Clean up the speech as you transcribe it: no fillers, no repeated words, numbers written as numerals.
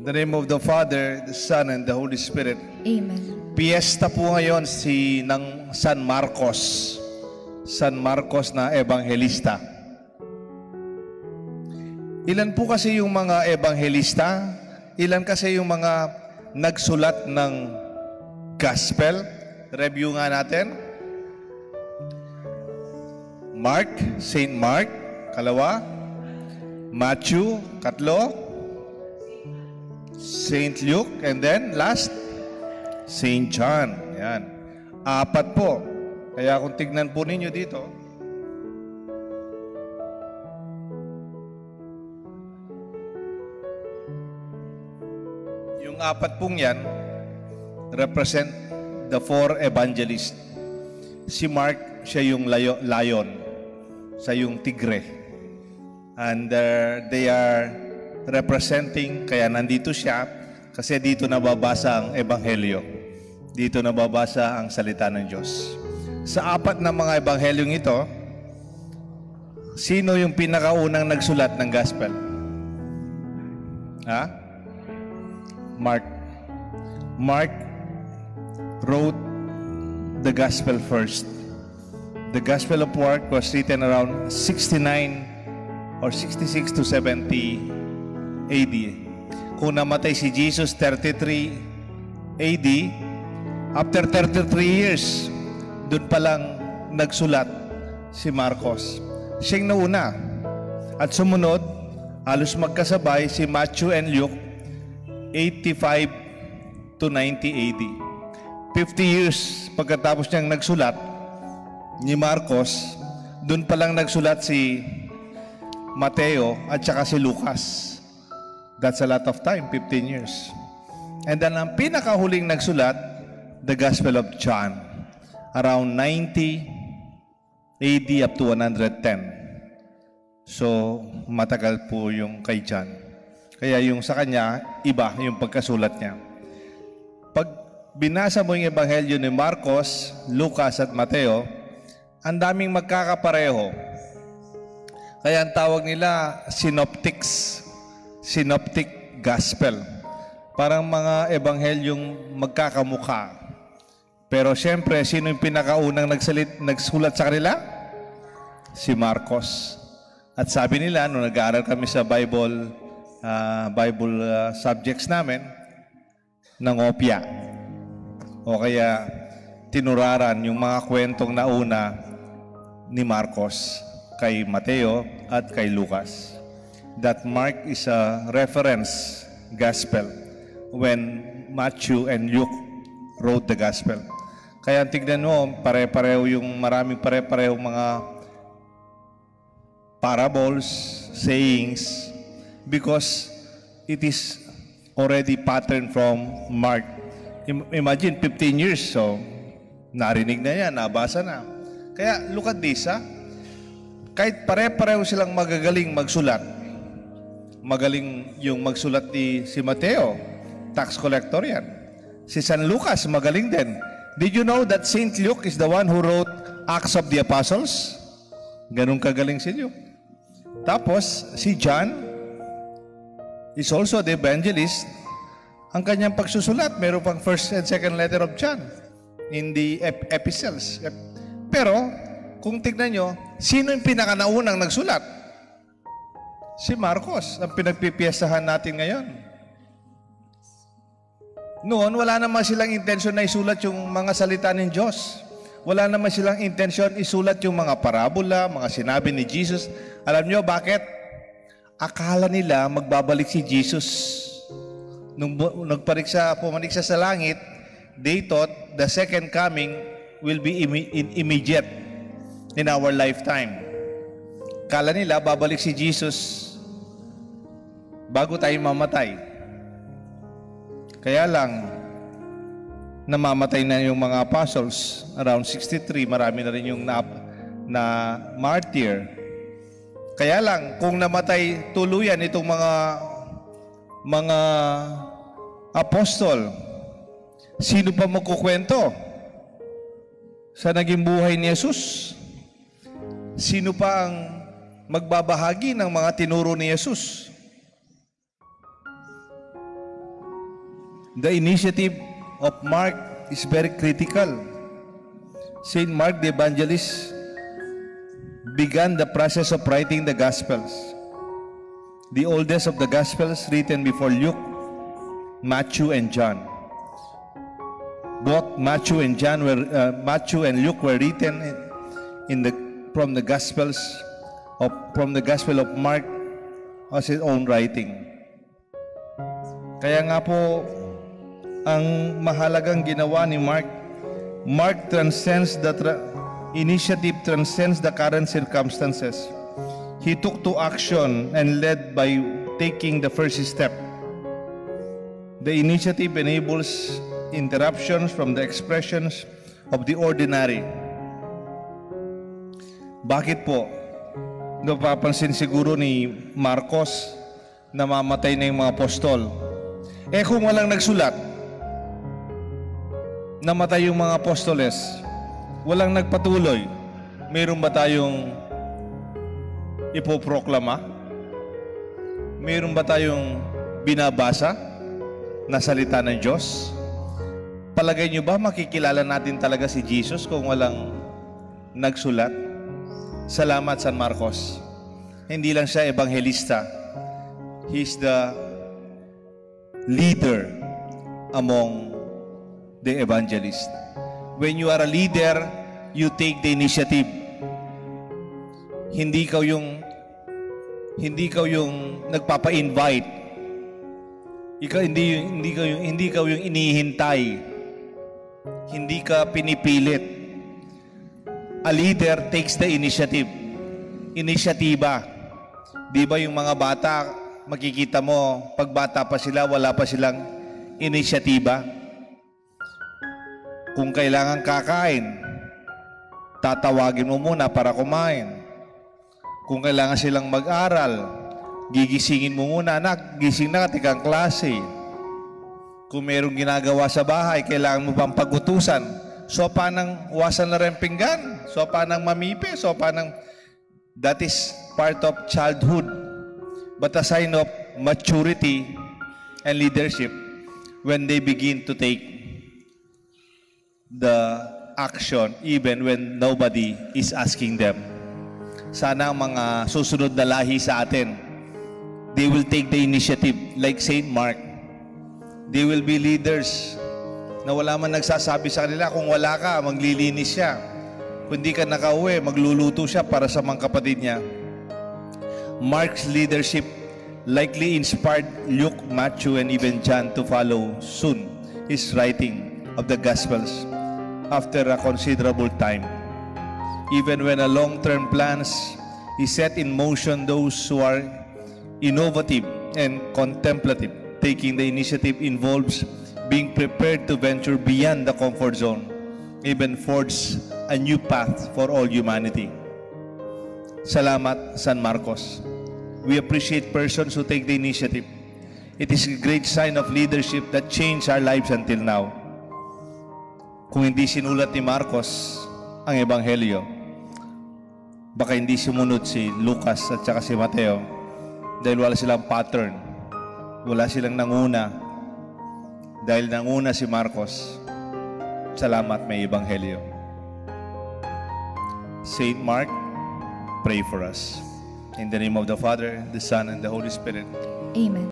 In the name of the Father, the Son, and the Holy Spirit. Amen. Piyesta po ngayon ng San Marcos. San Marcos na ebanghelista. Ilan po kasi yung mga ebanghelista? Ilan kasi yung mga nagsulat ng gospel? Review nga natin. Mark, Saint Mark, kalawa. Matthew, katlo. Saint Luke, and then last, Saint John. Yan. 4 po. Kaya kung tignan po ninyo dito, yung 4 pong yan, represent the 4 evangelists. Si Mark, siya yung lion. Siya yung tigre. And they are representing, kaya nandito siya, kasi dito nababasa ang ebanghelyo. Dito nababasa ang salita ng Diyos. Sa 4 na mga ebanghelyong ito, sino yung pinakaunang nagsulat ng gospel? Ha? Mark. Mark wrote the gospel first. The Gospel of Mark was written around 69 or 66 to 70 AD. Kung namatay si Jesus 33 AD, after 33 years, doon pa lang nagsulat si Marcos. Siyang nauna. At sumunod, halos magkasabay si Matthew and Luke, 85 to 90 AD. 50 years pagkatapos niyang nagsulat ni Marcos, doon pa lang nagsulat si Mateo at saka si Lucas. That's a lot of time, 15 years. And then ang pinakahuling nagsulat, the Gospel of John, around 90 AD up to 110. So, matagal po yung kay John. Kaya yung sa kanya, iba yung pagkasulat niya. Pag binasa mo yung Ebanghelyo ni Marcos, Lucas at Mateo, ang daming magkakapareho. Kaya ang tawag nila synoptics. Synoptic Gospel. Parang mga ebanghelyong magkakamukha. Pero siyempre, sino yung pinakaunang nagsulat sa kanila? Si Marcos. At sabi nila, nung nag-aaral kami sa Bible subjects namin, nangopya. O kaya tinuraran yung mga kwentong nauna ni Marcos kay Mateo at kay Lucas. That Mark is a reference gospel when Matthew and Luke wrote the gospel. Kaya tignan mo, pare-pareho yung maraming pare-pareho mga parables, sayings, because it is already patterned from Mark. Imagine, 15 years, so narinig na yan, nabasa na. Kaya look at this, ha? Kahit pare-pareho silang magagaling magsulat, magaling yung magsulat ni si Mateo, tax collector yan. Si San Lucas, magaling din. Did you know that Saint Luke is the one who wrote Acts of the Apostles? Ganun kagaling si Luke. Tapos, si John is also the evangelist. Ang kanyang pagsusulat, meron pang first and second letter of John in the epistles. Pero, kung tignan nyo, sino yung pinakanaunang nagsulat? Si Marcos, ang pinagpipiyasahan natin ngayon. Noon, wala naman silang intensyon na isulat yung mga salita ng Diyos. Wala naman silang intensyon isulat yung mga parabola, mga sinabi ni Jesus. Alam nyo bakit? Akala nila magbabalik si Jesus. Nung pumanik siya sa langit, they thought the second coming will be immediate in our lifetime. Akala nila babalik si Jesus bago tayo mamatay. Kaya lang, namamatay na yung mga apostles. Around 63, marami na rin yung na martyr. Kaya lang, kung namatay tuluyan itong mga apostol, sino pa magkukwento sa naging buhay ni Jesus? Sino pa ang magbabahagi ng mga tinuro ni Jesus? The initiative of Mark is very critical. Saint Mark the Evangelist began the process of writing the Gospels. The oldest of the Gospels written before Luke, Matthew, and John. Both Matthew and Luke were written from the Gospel of Mark as his own writing. Kaya nga po, ang mahalagang ginawa ni Mark transcends initiative transcends the current circumstances. He took to action and led by taking the first step. The initiative enables interruptions from the expressions of the ordinary. Bakit po? Napapansin siguro ni Marcos na mamatay na yung mga apostol. Kung walang nagsulat, namatay yung mga apostoles, walang nagpatuloy, mayroon ba tayong ipoproklama? Mayroon ba tayong binabasa na salita ng Diyos? Palagay nyo ba makikilala natin talaga si Jesus kung walang nagsulat? Salamat, San Marcos. Hindi lang siya ebanghelista. He's the leader among the evangelist. When you are a leader, you take the initiative. Hindi ka yung nagpapa-invite. Hindi ka yung inihintay. Hindi ka pinipilit. A leader takes the initiative. Inisyatiba. Di ba yung mga bata, makikita mo, pag bata pa sila, wala pa silang inisyatiba. Kung kailangan kakain, tatawagin mo muna para kumain. Kung kailangan silang mag-aral, gigisingin mo muna, anak, gising na ka, tikang klase. Kung mayroong ginagawa sa bahay, kailangan mo pang pagutusan. Sopa ng wasan na rin pinggan, sopa ng mamipi, sopa ng... That is part of childhood. But a sign of maturity and leadership when they begin to take the action even when nobody is asking them. Sana ang mga susunod na lahi sa atin, they will take the initiative like Saint Mark. They will be leaders na wala man nagsasabi sa kanila. Kung wala ka, maglilinis siya. Kung di ka nakauwi, magluluto siya para sa mga kapatid niya. Mark's leadership likely inspired Luke, Matthew, and even John to follow soon his writing of the Gospels after a considerable time. Even when a long-term plans is set in motion, those who are innovative and contemplative, taking the initiative involves being prepared to venture beyond the comfort zone, even forge a new path for all humanity. Salamat, San Marcos. We appreciate persons who take the initiative. It is a great sign of leadership that changed our lives until now. Kung hindi sinulat ni Marcos ang Ebanghelyo, baka hindi sumunod si Lucas at saka si Mateo dahil wala silang pattern. Wala silang nanguna. Dahil nanguna si Marcos, salamat may Ebanghelyo. Saint Mark, pray for us. In the name of the Father, the Son, and the Holy Spirit. Amen.